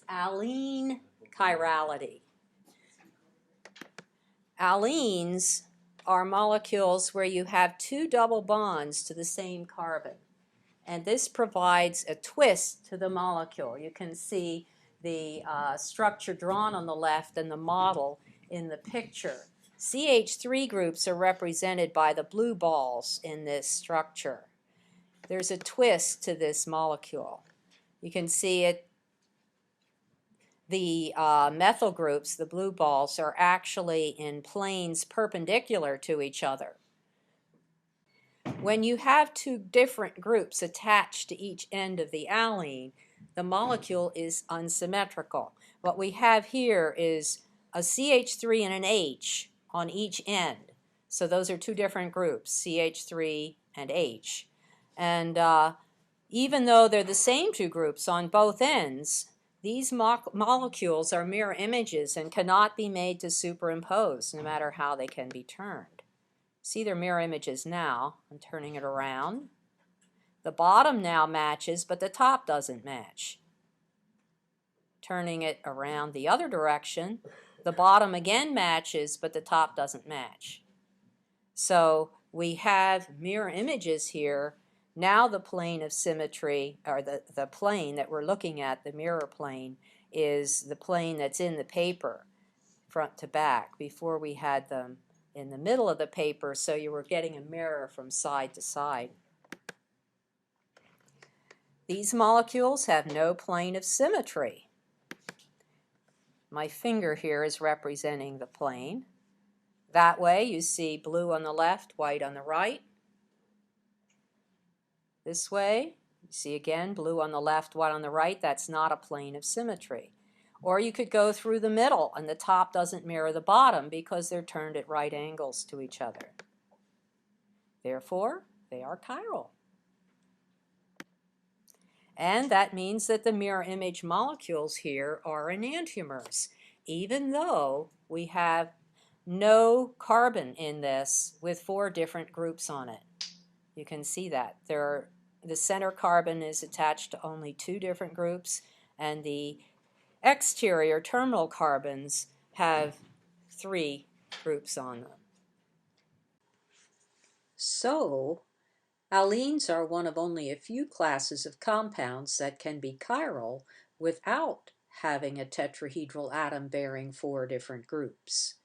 Allene chirality. Allenes are molecules where you have two double bonds to the same carbon. And this provides a twist to the molecule. You can see the structure drawn on the left and the model in the picture. CH3 groups are represented by the blue balls in this structure. There's a twist to this molecule. You can see it. The methyl groups, the blue balls, are actually in planes perpendicular to each other. When you have two different groups attached to each end of the allene, the molecule is unsymmetrical. What we have here is a CH3 and an H on each end. So those are two different groups, CH3 and H. And even though they're the same two groups on both ends, these molecules are mirror images and cannot be made to superimpose, no matter how they can be turned. See their mirror images now. I'm turning it around. The bottom now matches, but the top doesn't match. Turning it around the other direction, the bottom again matches, but the top doesn't match. So we have mirror images here. Now the plane of symmetry, or the plane that we're looking at, the mirror plane, is the plane that's in the paper, front to back. Before we had them in the middle of the paper, so you were getting a mirror from side to side. These molecules have no plane of symmetry. My finger here is representing the plane. That way you see blue on the left, white on the right. This way, you see again blue on the left, white on the right. That's not a plane of symmetry. Or you could go through the middle and the top doesn't mirror the bottom because they're turned at right angles to each other. Therefore, they are chiral. And that means that the mirror image molecules here are enantiomers, even though we have no carbon in this with 4 different groups on it. You can see that. The center carbon is attached to only 2 different groups, and the exterior terminal carbons have 3 groups on them. So, allenes are one of only a few classes of compounds that can be chiral without having a tetrahedral atom bearing 4 different groups.